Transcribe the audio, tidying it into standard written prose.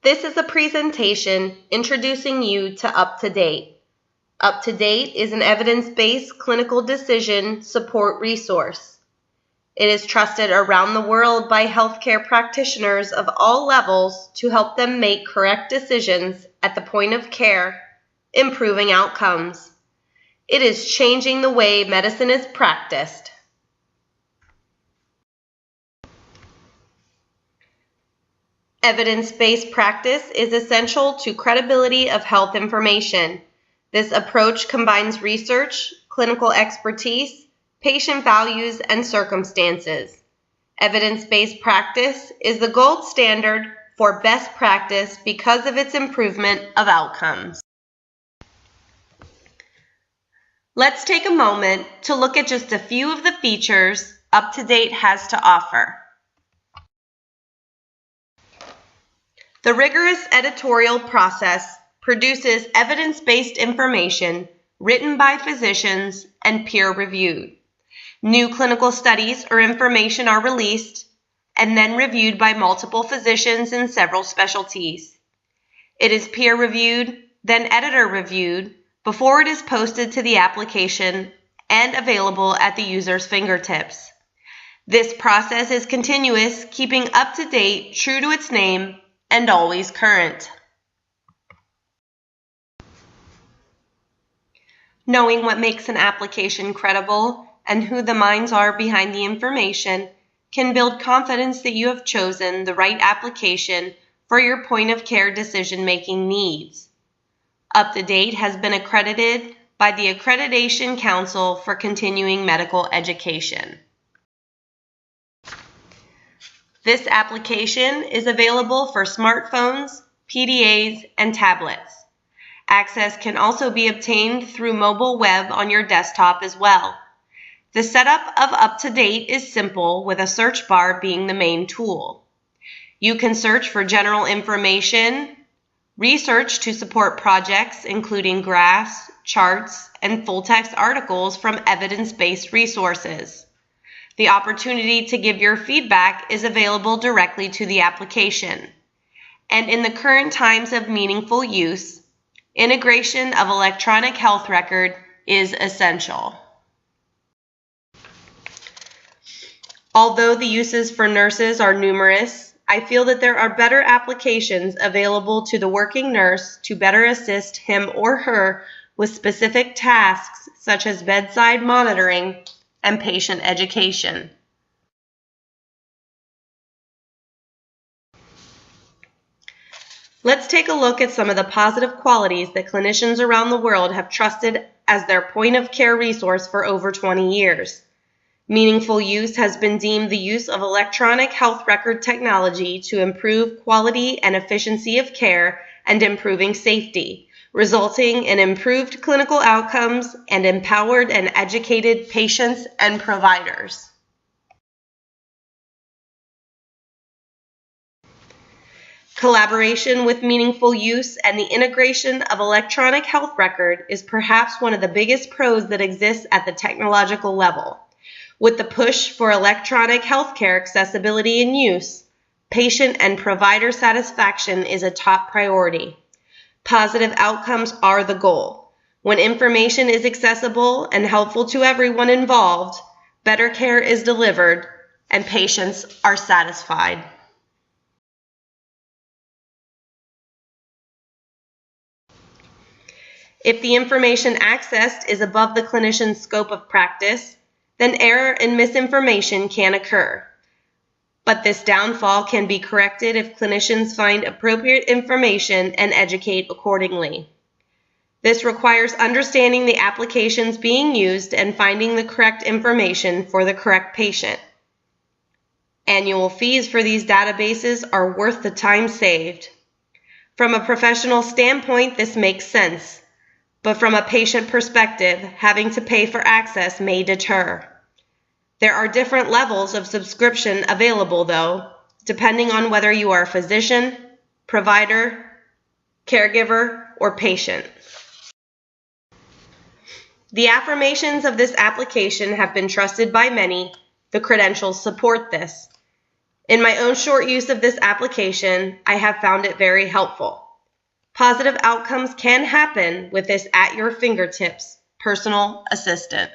This is a presentation introducing you to UpToDate. UpToDate is an evidence-based clinical decision support resource. It is trusted around the world by healthcare practitioners of all levels to help them make correct decisions at the point of care, improving outcomes. It is changing the way medicine is practiced. Evidence-based practice is essential to credibility of health information. This approach combines research, clinical expertise, patient values, and circumstances. Evidence-based practice is the gold standard for best practice because of its improvement of outcomes. Let's take a moment to look at just a few of the features UpToDate has to offer. The rigorous editorial process produces evidence-based information written by physicians and peer-reviewed. New clinical studies or information are released and then reviewed by multiple physicians in several specialties. It is peer-reviewed, then editor-reviewed, before it is posted to the application and available at the user's fingertips. This process is continuous, keeping UpToDate true to its name and always current. Knowing what makes an application credible and who the minds are behind the information can build confidence that you have chosen the right application for your point-of-care decision-making needs. UpToDate has been accredited by the Accreditation Council for Continuing Medical Education. This application is available for smartphones, PDAs, and tablets. Access can also be obtained through mobile web on your desktop as well. The setup of UpToDate is simple, with a search bar being the main tool. You can search for general information, research to support projects including graphs, charts, and full-text articles from evidence-based resources. The opportunity to give your feedback is available directly to the application. And in the current times of meaningful use, integration of electronic health record is essential. Although the uses for nurses are numerous, I feel that there are better applications available to the working nurse to better assist him or her with specific tasks such as bedside monitoring and patient education. Let's take a look at some of the positive qualities that clinicians around the world have trusted as their point-of-care resource for over 20 years. Meaningful use has been deemed the use of electronic health record technology to improve quality and efficiency of care and improving safety, resulting in improved clinical outcomes and empowered and educated patients and providers. Collaboration with meaningful use and the integration of electronic health record is perhaps one of the biggest pros that exists at the technological level. With the push for electronic healthcare accessibility and use, patient and provider satisfaction is a top priority. Positive outcomes are the goal. When information is accessible and helpful to everyone involved, better care is delivered and patients are satisfied. If the information accessed is above the clinician's scope of practice, then error and misinformation can occur. But this downfall can be corrected if clinicians find appropriate information and educate accordingly. This requires understanding the applications being used and finding the correct information for the correct patient. Annual fees for these databases are worth the time saved. From a professional standpoint, this makes sense. But from a patient perspective, having to pay for access may deter. There are different levels of subscription available, though, depending on whether you are a physician, provider, caregiver, or patient. The affirmations of this application have been trusted by many. The credentials support this. In my own short use of this application, I have found it very helpful. Positive outcomes can happen with this at your fingertips personal assistant.